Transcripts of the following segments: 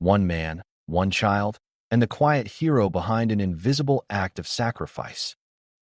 One man, one child, and the quiet hero behind an invisible act of sacrifice.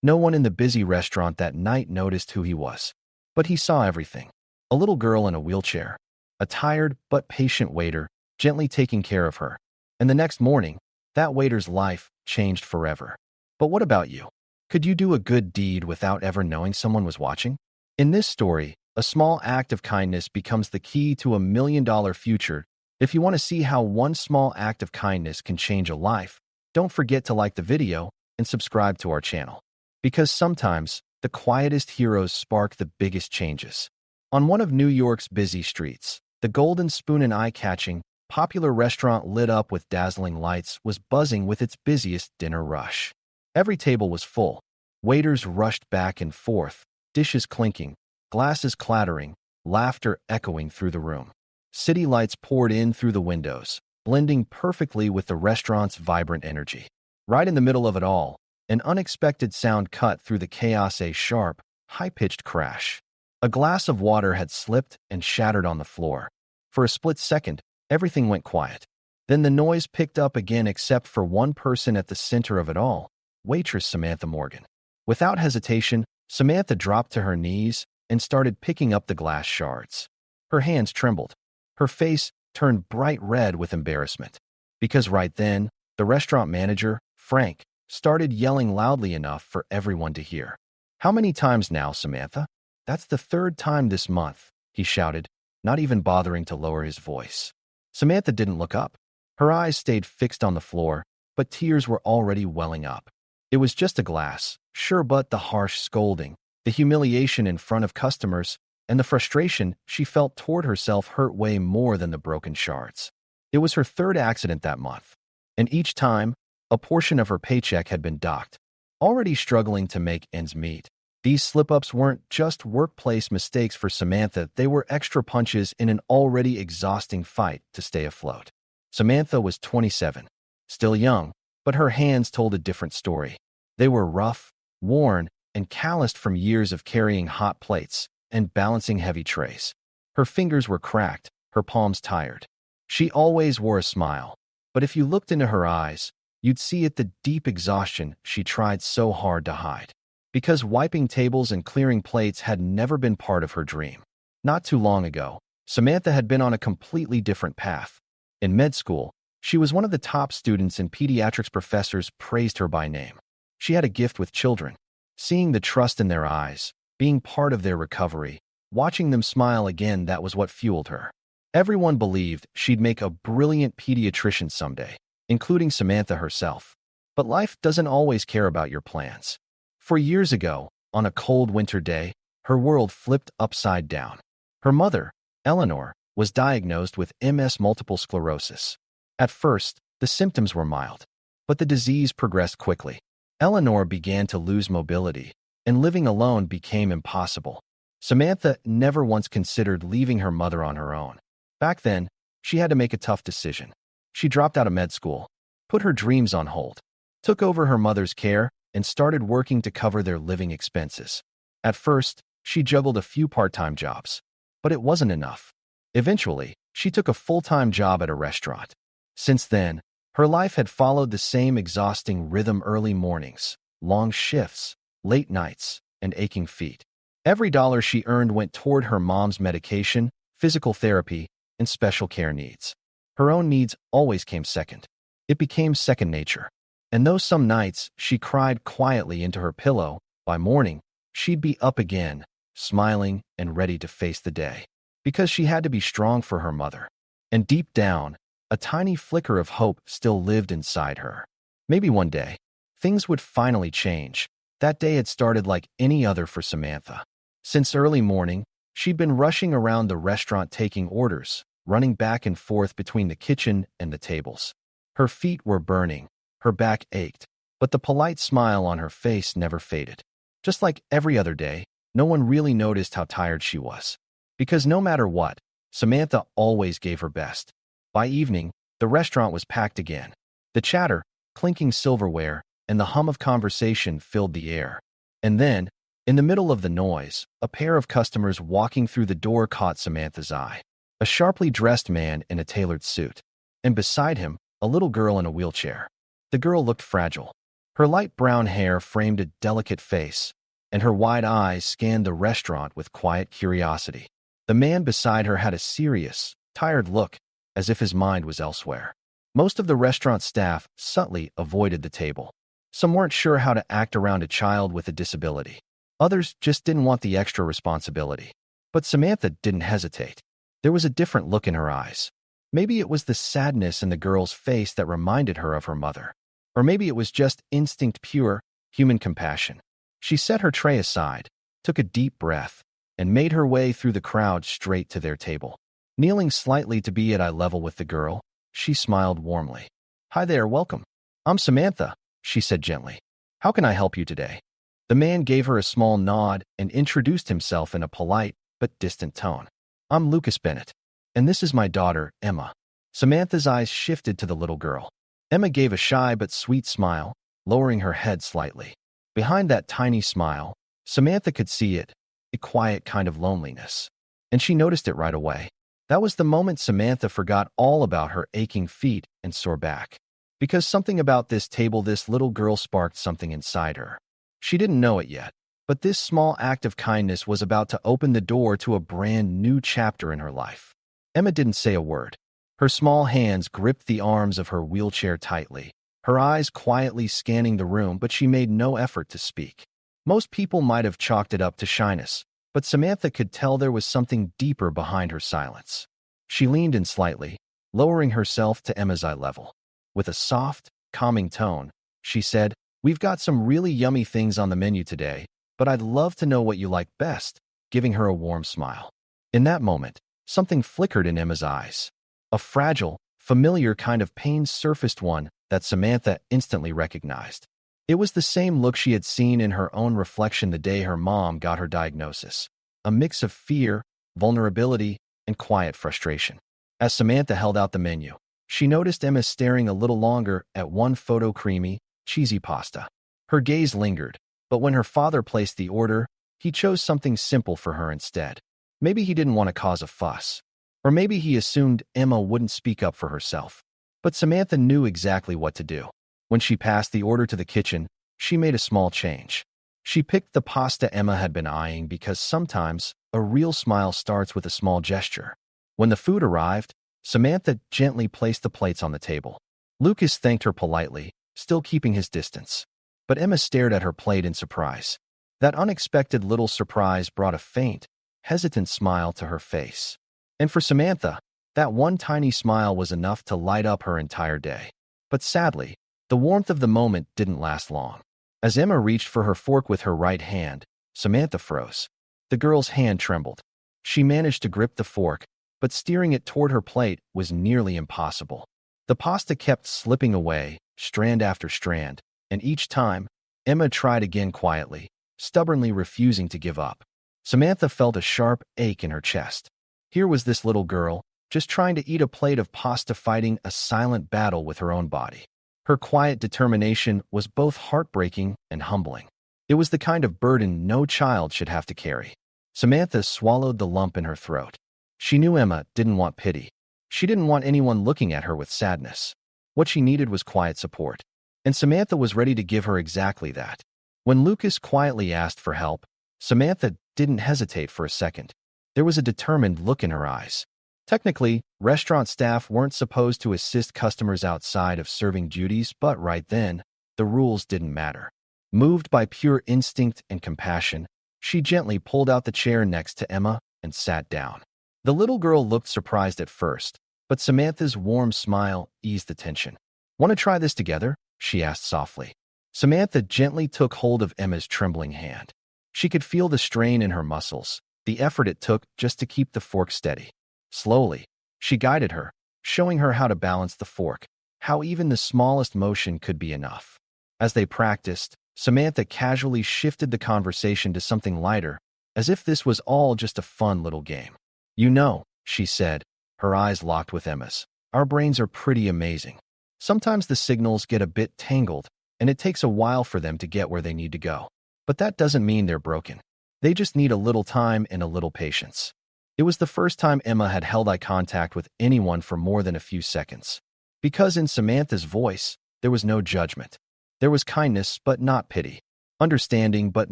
No one in the busy restaurant that night noticed who he was, but he saw everything. A little girl in a wheelchair, a tired but patient waiter gently taking care of her. And the next morning, that waiter's life changed forever. But what about you? Could you do a good deed without ever knowing someone was watching? In this story, a small act of kindness becomes the key to $1 million future. If you want to see how one small act of kindness can change a life, don't forget to like the video and subscribe to our channel. Because sometimes, the quietest heroes spark the biggest changes. On one of New York's busy streets, the Golden Spoon, an eye-catching, popular restaurant lit up with dazzling lights, was buzzing with its busiest dinner rush. Every table was full. Waiters rushed back and forth, dishes clinking, glasses clattering, laughter echoing through the room. City lights poured in through the windows, blending perfectly with the restaurant's vibrant energy. Right in the middle of it all, an unexpected sound cut through the chaos, a sharp, high-pitched crash. A glass of water had slipped and shattered on the floor. For a split second, everything went quiet. Then the noise picked up again, except for one person at the center of it all, waitress Samantha Morgan. Without hesitation, Samantha dropped to her knees and started picking up the glass shards. Her hands trembled. Her face turned bright red with embarrassment. Because right then, the restaurant manager, Frank, started yelling loudly enough for everyone to hear. "How many times now, Samantha?" "That's the third time this month," he shouted, not even bothering to lower his voice. Samantha didn't look up. Her eyes stayed fixed on the floor, but tears were already welling up. It was just a glass, sure, but the harsh scolding, the humiliation in front of customers, and the frustration she felt toward herself hurt way more than the broken shards. It was her third accident that month, and each time, a portion of her paycheck had been docked. Already struggling to make ends meet, these slip-ups weren't just workplace mistakes for Samantha, they were extra punches in an already exhausting fight to stay afloat. Samantha was 27, still young, but her hands told a different story. They were rough, worn, and calloused from years of carrying hot plates and balancing heavy trays. Her fingers were cracked, her palms tired. She always wore a smile, but if you looked into her eyes, you'd see it, the deep exhaustion she tried so hard to hide. Because wiping tables and clearing plates had never been part of her dream. Not too long ago, Samantha had been on a completely different path. In med school, she was one of the top students, and pediatrics professors praised her by name. She had a gift with children. Seeing the trust in their eyes, being part of their recovery, watching them smile again, that was what fueled her. Everyone believed she'd make a brilliant pediatrician someday, including Samantha herself. But life doesn't always care about your plans. For years ago, on a cold winter day, her world flipped upside down. Her mother, Eleanor, was diagnosed with MS, multiple sclerosis. At first, the symptoms were mild, but the disease progressed quickly. Eleanor began to lose mobility, and living alone became impossible. Samantha never once considered leaving her mother on her own. Back then, she had to make a tough decision. She dropped out of med school, put her dreams on hold, took over her mother's care, and started working to cover their living expenses. At first, she juggled a few part-time jobs, but it wasn't enough. Eventually, she took a full-time job at a restaurant. Since then, her life had followed the same exhausting rhythm: early mornings, long shifts, late nights, and aching feet. Every dollar she earned went toward her mom's medication, physical therapy, and special care needs. Her own needs always came second. It became second nature. And though some nights she cried quietly into her pillow, by morning, she'd be up again, smiling and ready to face the day. Because she had to be strong for her mother. And deep down, a tiny flicker of hope still lived inside her. Maybe one day, things would finally change. That day had started like any other for Samantha. Since early morning, she'd been rushing around the restaurant taking orders, running back and forth between the kitchen and the tables. Her feet were burning, her back ached, but the polite smile on her face never faded. Just like every other day, no one really noticed how tired she was. Because no matter what, Samantha always gave her best. By evening, the restaurant was packed again. The chatter, clinking silverware, and the hum of conversation filled the air. And then, in the middle of the noise, a pair of customers walking through the door caught Samantha's eye. A sharply dressed man in a tailored suit. and beside him, a little girl in a wheelchair. The girl looked fragile. Her light brown hair framed a delicate face, and her wide eyes scanned the restaurant with quiet curiosity. The man beside her had a serious, tired look, as if his mind was elsewhere. Most of the restaurant staff subtly avoided the table. Some weren't sure how to act around a child with a disability. Others just didn't want the extra responsibility. But Samantha didn't hesitate. There was a different look in her eyes. Maybe it was the sadness in the girl's face that reminded her of her mother. Or maybe it was just instinct pure, human compassion. She set her tray aside, took a deep breath, and made her way through the crowd straight to their table. Kneeling slightly to be at eye level with the girl, she smiled warmly. "Hi there, welcome. I'm Samantha," she said gently. "How can I help you today?" The man gave her a small nod and introduced himself in a polite but distant tone. "I'm Lucas Bennett, and this is my daughter, Emma." Samantha's eyes shifted to the little girl. Emma gave a shy but sweet smile, lowering her head slightly. Behind that tiny smile, Samantha could see it, a quiet kind of loneliness. And she noticed it right away. That was the moment Samantha forgot all about her aching feet and sore back. Because something about this table, this little girl sparked something inside her. She didn't know it yet, but this small act of kindness was about to open the door to a brand new chapter in her life. Emma didn't say a word. Her small hands gripped the arms of her wheelchair tightly, her eyes quietly scanning the room, but she made no effort to speak. Most people might have chalked it up to shyness, but Samantha could tell there was something deeper behind her silence. She leaned in slightly, lowering herself to Emma's eye level. With a soft, calming tone, she said, "We've got some really yummy things on the menu today, but I'd love to know what you like best," giving her a warm smile. In that moment, something flickered in Emma's eyes. A fragile, familiar kind of pain surfaced, one that Samantha instantly recognized. It was the same look she had seen in her own reflection the day her mom got her diagnosis. A mix of fear, vulnerability, and quiet frustration. As Samantha held out the menu, she noticed Emma staring a little longer at one photo creamy, cheesy pasta. Her gaze lingered, but when her father placed the order, he chose something simple for her instead. Maybe he didn't want to cause a fuss. Or maybe he assumed Emma wouldn't speak up for herself. But Samantha knew exactly what to do. When she passed the order to the kitchen, she made a small change. She picked the pasta Emma had been eyeing because sometimes a real smile starts with a small gesture. When the food arrived, Samantha gently placed the plates on the table. Lucas thanked her politely, still keeping his distance. But Emma stared at her plate in surprise. That unexpected little surprise brought a faint, hesitant smile to her face. And for Samantha, that one tiny smile was enough to light up her entire day. But sadly, the warmth of the moment didn't last long. As Emma reached for her fork with her right hand, Samantha froze. The girl's hand trembled. She managed to grip the fork, but steering it toward her plate was nearly impossible. The pasta kept slipping away, strand after strand, and each time, Emma tried again quietly, stubbornly refusing to give up. Samantha felt a sharp ache in her chest. Here was this little girl, just trying to eat a plate of pasta, fighting a silent battle with her own body. Her quiet determination was both heartbreaking and humbling. It was the kind of burden no child should have to carry. Samantha swallowed the lump in her throat. She knew Emma didn't want pity. She didn't want anyone looking at her with sadness. What she needed was quiet support. And Samantha was ready to give her exactly that. When Lucas quietly asked for help, Samantha didn't hesitate for a second. There was a determined look in her eyes. Technically, restaurant staff weren't supposed to assist customers outside of serving duties, but right then, the rules didn't matter. Moved by pure instinct and compassion, she gently pulled out the chair next to Emma and sat down. The little girl looked surprised at first, but Samantha's warm smile eased the tension. "Want to try this together?" she asked softly. Samantha gently took hold of Emma's trembling hand. She could feel the strain in her muscles, the effort it took just to keep the fork steady. Slowly, she guided her, showing her how to balance the fork, how even the smallest motion could be enough. As they practiced, Samantha casually shifted the conversation to something lighter, as if this was all just a fun little game. "You know," she said, her eyes locked with Emma's, "our brains are pretty amazing. Sometimes the signals get a bit tangled, and it takes a while for them to get where they need to go. But that doesn't mean they're broken. They just need a little time and a little patience." It was the first time Emma had held eye contact with anyone for more than a few seconds. Because in Samantha's voice, there was no judgment. There was kindness, but not pity. Understanding, but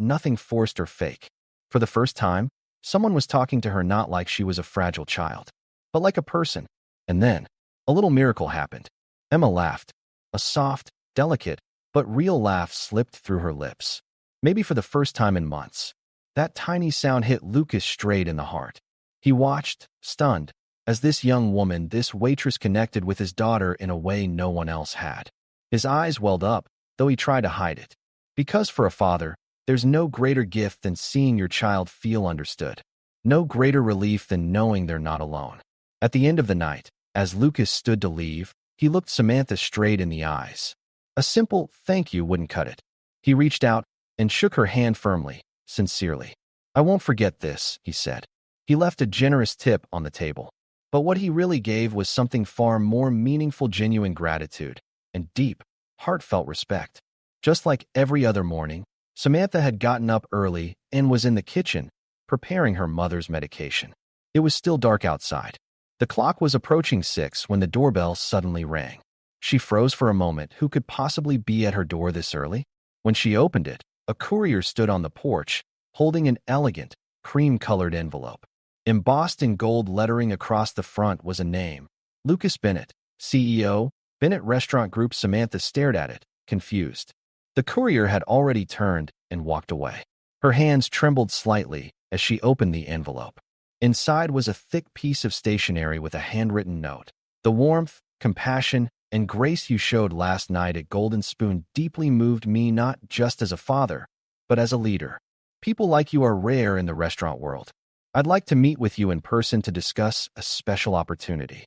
nothing forced or fake. For the first time, someone was talking to her not like she was a fragile child, but like a person. And then, a little miracle happened. Emma laughed. A soft, delicate, but real laugh slipped through her lips. Maybe for the first time in months. That tiny sound hit Lucas straight in the heart. He watched, stunned, as this young woman, this waitress, connected with his daughter in a way no one else had. His eyes welled up, though he tried to hide it. Because for a father, there's no greater gift than seeing your child feel understood. No greater relief than knowing they're not alone. At the end of the night, as Lucas stood to leave, he looked Samantha straight in the eyes. A simple thank you wouldn't cut it. He reached out and shook her hand firmly, sincerely. "I won't forget this," he said. He left a generous tip on the table. But what he really gave was something far more meaningful: genuine gratitude and deep, heartfelt respect. Just like every other morning, Samantha had gotten up early and was in the kitchen, preparing her mother's medication. It was still dark outside. The clock was approaching 6 when the doorbell suddenly rang. She froze for a moment. Who could possibly be at her door this early? When she opened it, a courier stood on the porch, holding an elegant, cream-colored envelope. Embossed in gold lettering across the front was a name: Lucas Bennett, CEO, Bennett Restaurant Group. Samantha stared at it, confused. The courier had already turned and walked away. Her hands trembled slightly as she opened the envelope. Inside was a thick piece of stationery with a handwritten note. "The warmth, compassion, and grace you showed last night at Golden Spoon deeply moved me, not just as a father, but as a leader. People like you are rare in the restaurant world. I'd like to meet with you in person to discuss a special opportunity.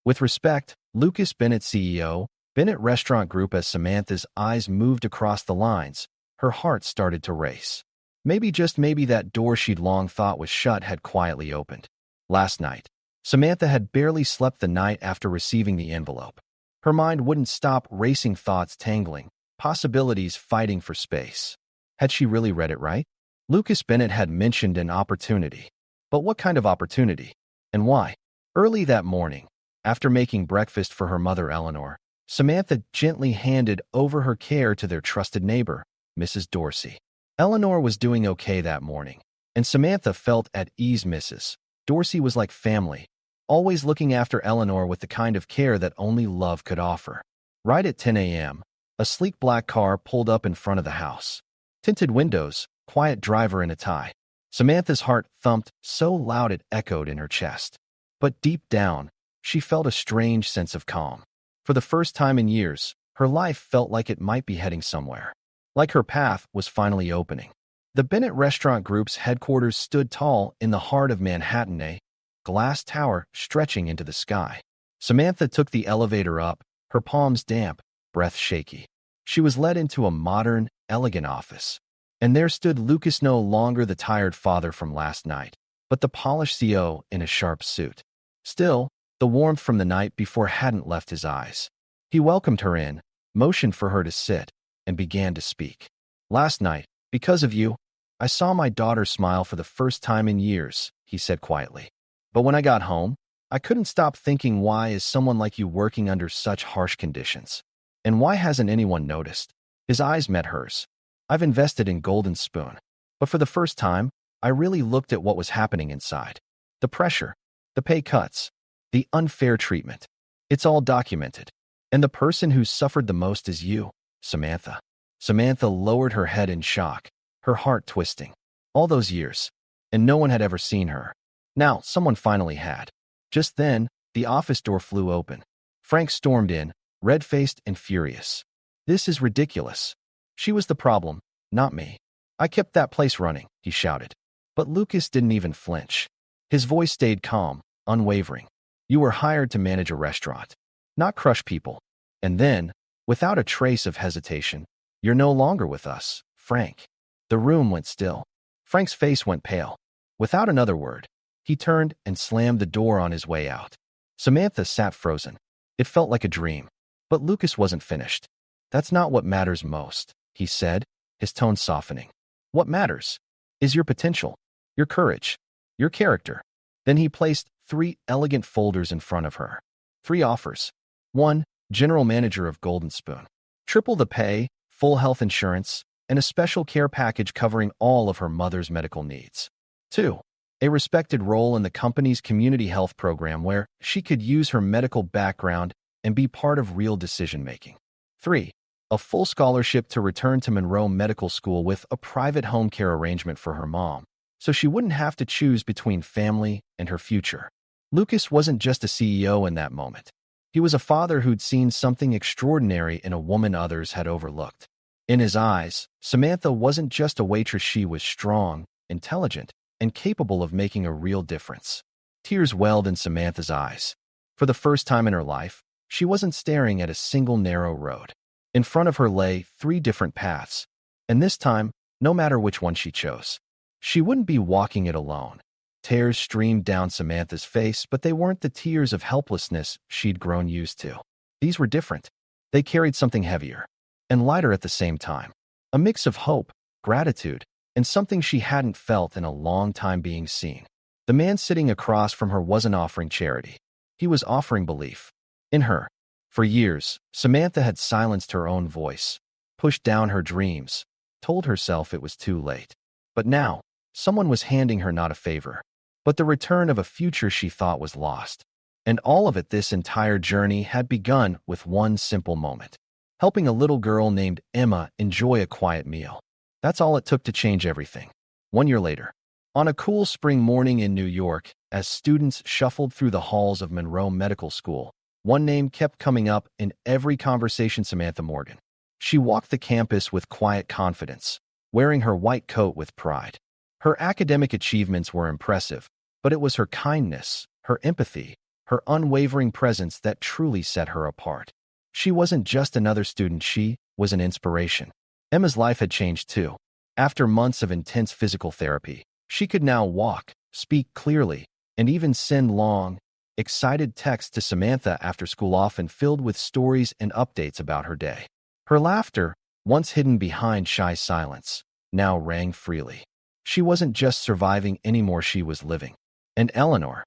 With respect, Lucas Bennett, CEO, Bennett Restaurant Group." As Samantha's eyes moved across the lines, her heart started to race. Maybe, just maybe, that door she'd long thought was shut had quietly opened. Last night, Samantha had barely slept the night after receiving the envelope. Her mind wouldn't stop racing, thoughts tangling, possibilities fighting for space. Had she really read it right? Lucas Bennett had mentioned an opportunity. But what kind of opportunity? And why? Early that morning, after making breakfast for her mother Eleanor, Samantha gently handed over her care to their trusted neighbor, Mrs. Dorsey. Eleanor was doing okay that morning, and Samantha felt at ease. Mrs. Dorsey was like family, always looking after Eleanor with the kind of care that only love could offer. Right at 10 a.m., a sleek black car pulled up in front of the house. Tinted windows, quiet driver in a tie. Samantha's heart thumped so loud it echoed in her chest. But deep down, she felt a strange sense of calm. For the first time in years, her life felt like it might be heading somewhere. Like her path was finally opening. The Bennett Restaurant Group's headquarters stood tall in the heart of Manhattan, a glass tower stretching into the sky. Samantha took the elevator up, her palms damp, breath shaky. She was led into a modern, elegant office. And there stood Lucas, no longer the tired father from last night, but the polished CEO in a sharp suit. Still, the warmth from the night before hadn't left his eyes. He welcomed her in, motioned for her to sit, and began to speak. "Last night, because of you, I saw my daughter smile for the first time in years," he said quietly. "But when I got home, I couldn't stop thinking, why is someone like you working under such harsh conditions? And why hasn't anyone noticed?" His eyes met hers. "I've invested in Golden Spoon, but for the first time, I really looked at what was happening inside. The pressure, the pay cuts, the unfair treatment. It's all documented. And the person who's suffered the most is you, Samantha." Samantha lowered her head in shock, her heart twisting. All those years, and no one had ever seen her. Now, someone finally had. Just then, the office door flew open. Frank stormed in, red-faced and furious. "This is ridiculous. She was the problem, not me. I kept that place running," he shouted. But Lucas didn't even flinch. His voice stayed calm, unwavering. "You were hired to manage a restaurant, not crush people." And then, without a trace of hesitation, "You're no longer with us, Frank." The room went still. Frank's face went pale. Without another word, he turned and slammed the door on his way out. Samantha sat frozen. It felt like a dream. But Lucas wasn't finished. "That's not what matters most," he said, his tone softening. "What matters is your potential, your courage, your character." Then he placed 3 elegant folders in front of her. 3 offers. 1, general manager of Golden Spoon. Triple the pay, full health insurance, and a special care package covering all of her mother's medical needs. 2. A respected role in the company's community health program where she could use her medical background and be part of real decision-making. 3. A full scholarship to return to Monroe Medical School with a private home care arrangement for her mom, so she wouldn't have to choose between family and her future. Lucas wasn't just a CEO in that moment. He was a father who'd seen something extraordinary in a woman others had overlooked. In his eyes, Samantha wasn't just a waitress. She was strong, intelligent, and capable of making a real difference. Tears welled in Samantha's eyes. For the first time in her life, she wasn't staring at a single narrow road. In front of her lay 3 different paths, and this time, no matter which one she chose, she wouldn't be walking it alone. Tears streamed down Samantha's face, but they weren't the tears of helplessness she'd grown used to. These were different. They carried something heavier and lighter at the same time. A mix of hope, gratitude, and something she hadn't felt in a long time: being seen. The man sitting across from her wasn't offering charity. He was offering belief in her. For years, Samantha had silenced her own voice, pushed down her dreams, told herself it was too late. But now, someone was handing her not a favor, but the return of a future she thought was lost. And all of it, this entire journey, had begun with one simple moment: helping a little girl named Emma enjoy a quiet meal. That's all it took to change everything. 1 year later, on a cool spring morning in New York, as students shuffled through the halls of Monroe Medical School, one name kept coming up in every conversation: Samantha Morgan. She walked the campus with quiet confidence, wearing her white coat with pride. Her academic achievements were impressive, but it was her kindness, her empathy, her unwavering presence that truly set her apart. She wasn't just another student, she was an inspiration. Emma's life had changed too. After months of intense physical therapy, she could now walk, speak clearly, and even send long, excited texts to Samantha after school, often filled with stories and updates about her day. Her laughter, once hidden behind shy silence, now rang freely. She wasn't just surviving anymore, she was living. And Eleanor,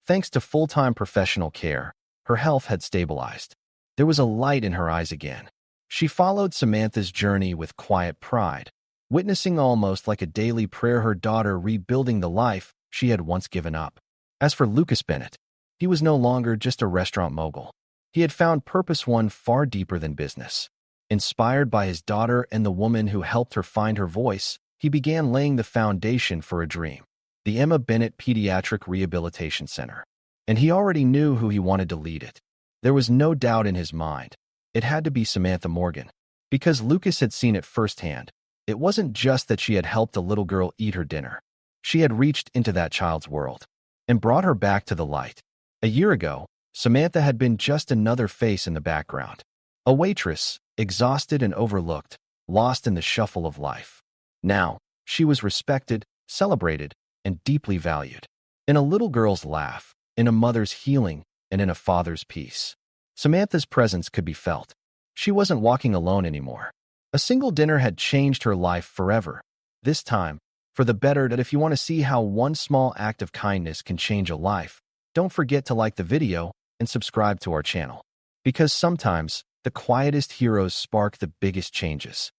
thanks to full-time professional care, her health had stabilized. There was a light in her eyes again. She followed Samantha's journey with quiet pride, witnessing almost like a daily prayer her daughter rebuilding the life she had once given up. As for Lucas Bennett, he was no longer just a restaurant mogul. He had found purpose, one far deeper than business. Inspired by his daughter and the woman who helped her find her voice, he began laying the foundation for a dream: the Emma Bennett Pediatric Rehabilitation Center. And he already knew who he wanted to lead it. There was no doubt in his mind. It had to be Samantha Morgan. Because Lucas had seen it firsthand. It wasn't just that she had helped a little girl eat her dinner. She had reached into that child's world and brought her back to the light. A year ago, Samantha had been just another face in the background. A waitress, exhausted and overlooked, lost in the shuffle of life. Now, she was respected, celebrated, and deeply valued. In a little girl's laugh, in a mother's healing, and in a father's peace. Samantha's presence could be felt. She wasn't walking alone anymore. A single dinner had changed her life forever. This time, for the better. That if you want to see how one small act of kindness can change a life, don't forget to like the video and subscribe to our channel. Because sometimes, the quietest heroes spark the biggest changes.